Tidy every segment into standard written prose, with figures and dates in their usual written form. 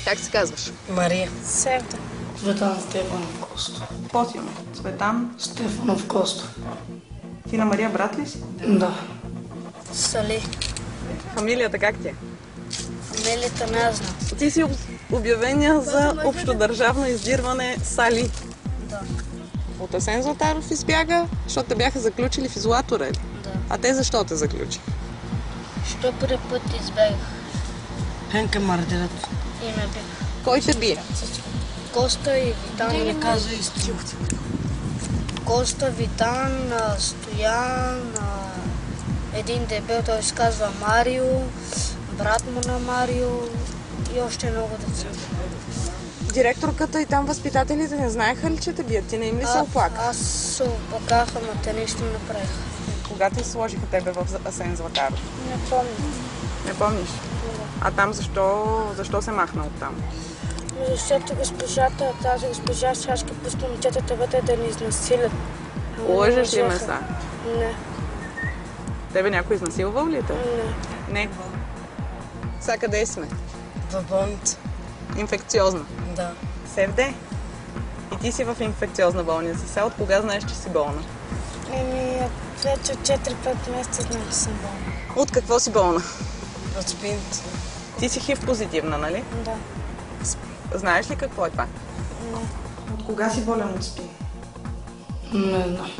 Как се казваш? Мария. Севда. Цветан Стефанов Костов. Какво си име? Цветан Стефанов Костов. Ти на Мария брат ли си? Да. Сали. Фамилията как ти е? Фамилията не знам. Ти си обявения за общодържавно издирване Сали. Да. От Асен Златаров избяга, защото те бяха заключили в изолатора, ли? Да. А те защо те заключи? Що първи път избегах Хенка Мардирето. и ме бих. Кой те бие? Коста и Витан. Не казва истината. Коста, Витан, Стоян, един дебел, той се казва Марио, брат му на Марио и още много деца. Директорката и там възпитателите не знаеха ли, че те бият? Ти не им ли се оплака? Аз се оплаках, ама те нищо не направиха. Кога те сложиха тебе в Асен Златаров? Не помня. Не помниш? А там защо се махна от там? Защото тази госпожа Шашка пусна момчетата вътре да ни изнасилят. Лъжеш ли ме са? Не. Тебе някой изнасилвал ли те? Не. Не. Сега къде сме? В болница. Инфекциозна. Да. Севде? И ти си в инфекциозна болница. Сега от кога знаеш, че си болна? Вече 4-5 месеца знам, че съм болна. От какво си болна? От спината. Ти си хив позитивна, нали? Да. Знаеш ли какво е това? Не. От кога си болен от спин? Не знам.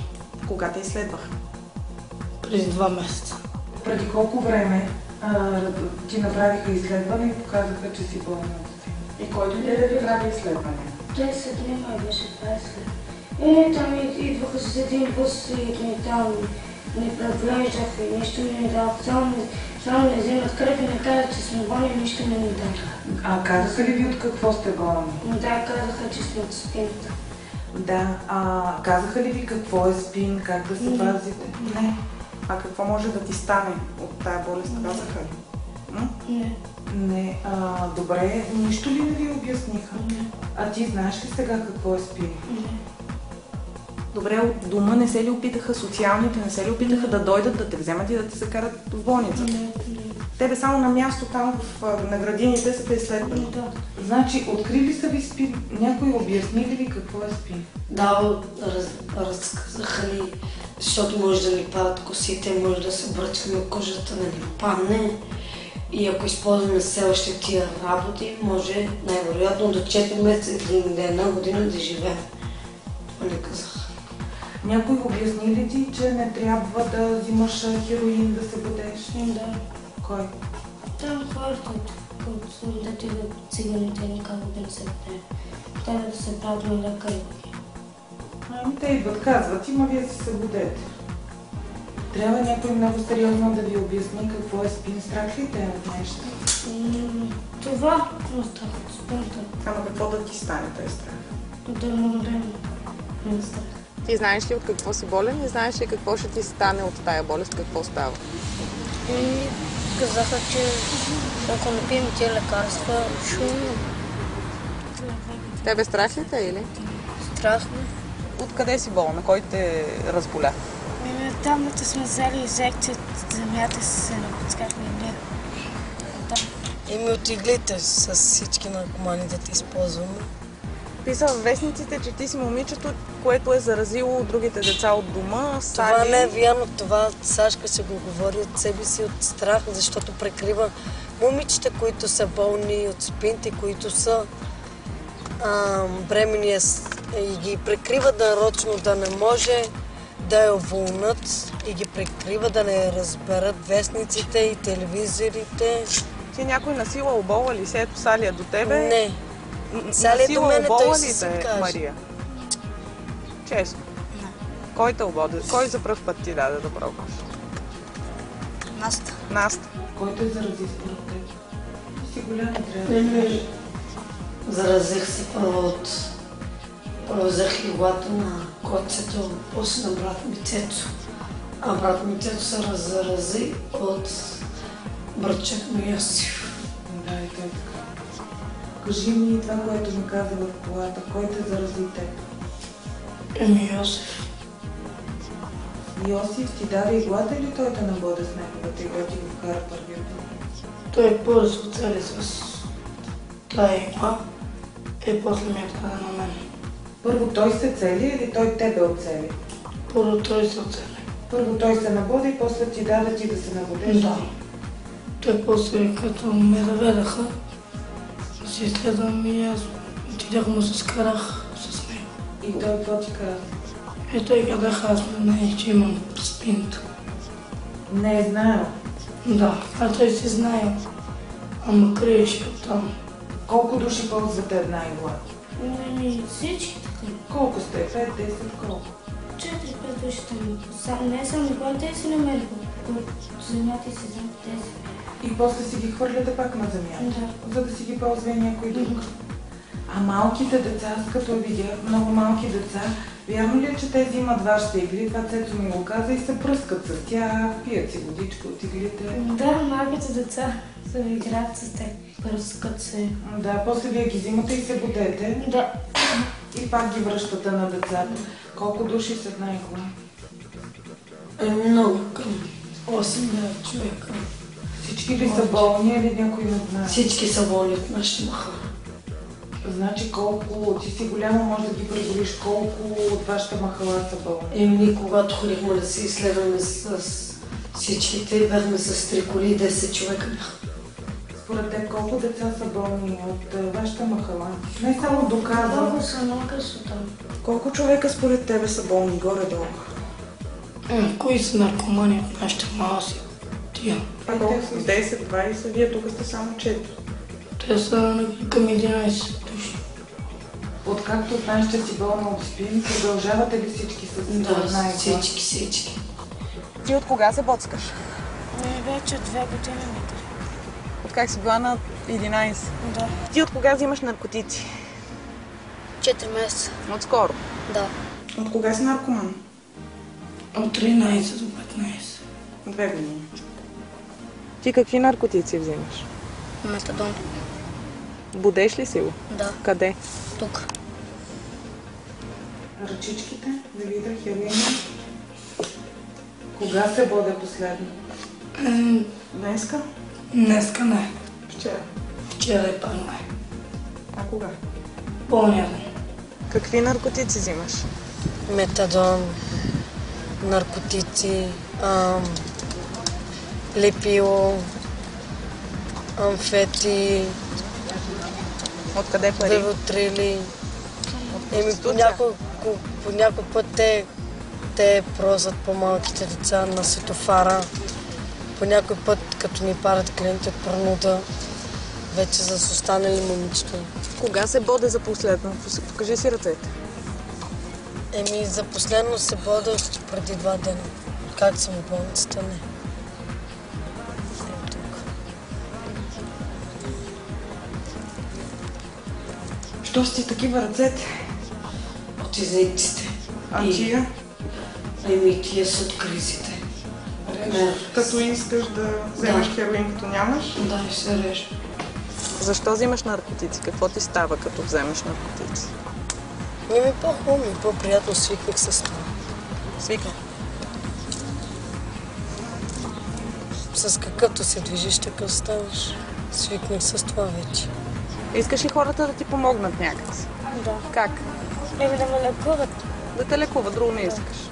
Кога те изследвах? Преди 2 месеца. Преди колко време ти направиха изследване и показаха, че си болна от спин? И кой дойде да ви прави изследване? 10 дни май беше това изследване. Там идваха с един бус и там ни преглеждаха и нищо не ни даваха. Само не взимат кръв и не казват, че сме болни и нищо не ни даваха. А казаха ли ви от какво сте болни? Да, казаха, че сме от спината. Да. Казаха ли ви какво е спин, как да се пазите? Не. А какво може да ти стане от тая болест, казаха ли? Не. Не. Добре, нищо ли не ви обясниха? А ти знаеш ли сега какво е спин? Не. Добре, от дома не се ли опитаха социалните, не се ли опитаха да дойдат, да те вземат и да те закарат в болница? Не. Тебе само на място там на градините са те изследвали. Да. Значи, открили са ви спин? Някой обясни ли ви какво е спин? Да, разказаха ни, защото може да ни падат косите, може да се бръчкаме кожата, да ни падне. И ако използваме все още тия работи, може най-вероятно до 4 месеца или до 1 година да живеем. Това не казах. Някой обясни ли ти, че не трябва да взимаш хероин, да се будеш? Да. Кой? Там хората, които са дете от циганите, не казват да не се бъде. Трябва да се правят на лекари. Те идват, казват, има вие се събудете. Трябва някой много сериозно да ви обясни какво е спин. Страх ли те от нещо? Това просто от спината. Ама какво да ти стане този страх? Да намерем. Не страх. Ти знаеш ли от какво си болен и знаеш ли какво ще ти стане от тая болест, какво става? И казаха, че ако не пием тия лекарства, ще умрем. Тебе страх ли те или? Страх ме. Откъде си болна? Кой те разболя? Там, дето сме взели инжекция от земята, се напускахме и ние. Ими от иглите с всички наркомани да те използваме. Писа в вестниците, че ти си момичето, което е заразило другите деца от дома. Това не е вярно, това Сашка ще го говори от себе си, от страх, защото прикрива момичета, които са болни от спинти, които са бремени и ги прикрива нарочно да не може да я уволнат и ги прикрива да не разберат вестниците и телевизорите. Ти някой насила обола ли се? Ето Салия до тебе? Не. Салия до мене, той си се каже. Мария? Честно? Не. Кой те ободи? Кой за пръв път ти даде да пробваш? Наста. Наста. Кой те зарази според теб? Ти си голяма, трябва да... Заразих се първо взех иглата на котцето, после на брат ми Цецо. А брат ми Цецо се зарази от братчет ми Йосиф. Да, и той така. Кажи ми това, което ми каза в колата. Кой те зарази теб? Йосиф. Йосиф ти даде иглата или той те набоде с неговата игла, ти го вкара първия път? Той е по-специалист. Той има и после ми е даде на мен. Първо той се цели или той тебе оцели? Първо той се оцели. Първо той се набоди и после ти даде ти да се набодеш? Да. Той после като ме заведаха, си следвам и аз отидах му се скарах с него. И той какво ти каза? И той казах, аз не, че имам спинт. Не е знаел. Да, а той си знаел. Ама криеше оттам. Колко души ползвате една игла? Всички така. Колко сте? 5, 10, колко? 4-5 души там. Не само игла, те си намериха. Земята и си вземат тези. И после си ги хвърляте пак на земята, за да си ги ползва някой друг. А малките деца, аз като видях много малки деца, вярно ли е, че те взимат вашите игли, това Цецо ми го каза, и се пръскат с тях, пият си водичка от иглите? Да, малките деца се играят с те, пръскат се. Да, после вие ги взимате и се будете. Да. И пак ги връщате на децата. Колко души са в една игла? Много, към 8 човека. Всички ли са болни или някой не знае? Всички са болни от нашите махала. Значи колко, ти си голямо, може да ги преболиш, колко от вашата махала са болни? Ние когато ходихме да се изследваме с всичките, бяхме с 3 коли, 10 човека бяха. Според теб колко деца са болни от вашата махала? Не само доказва. Много са, много са там. Колко човека според тебе са болни горе-долу? Кои са наркомани от нашите малси? Тия. А колко са? 10, 20, вие тук сте само 4. Те са към 11 души. Откакто знаеш, че си болна от спин, продължавате ли всички с една игла? Всички. Ти от кога се боцкаш? Вече 2 години. От как си била на 11? Да. Ти от кога взимаш наркотици? 4 месеца. Отскоро. Да. От кога си наркоман? От 13 до 15. 2 години. Ти какви наркотици взимаш? Метадон. Будеш ли си го? Да. Къде? Тук. Ръчичките, да видя хероина. Кога се боде последно? Днеска? Днеска не. Вчера. Вчера и пак не. А кога? Болния ден. Какви наркотици взимаш? Метадон, наркотици, лепило, амфети, Откъде пари? левотрили. По някой път те прозат по-малките деца на светофара. По някой път, като ни парат клиенти от прануда, вече са останали момичета. Кога се боде за последно? Покажи си ръцете. За последно се бода още преди 2 дена. Как съм в болницата, не. Що си такива ръцете? От изейците. А тия? Тия са от кризите. Като искаш да вземеш хероин, като нямаш? Да, и се реже. Защо взимаш наркотици? Какво ти става, като вземеш наркотици? Ми по-хубаво, по-приятно свикнах с това. Свикнах. С какъвто се движиш, такъв ставаш. Свикнах с това вече. Искаш ли хората да ти помогнат някак? Да. Как? Да ме лекуват. Да те лекува, друго не искаш.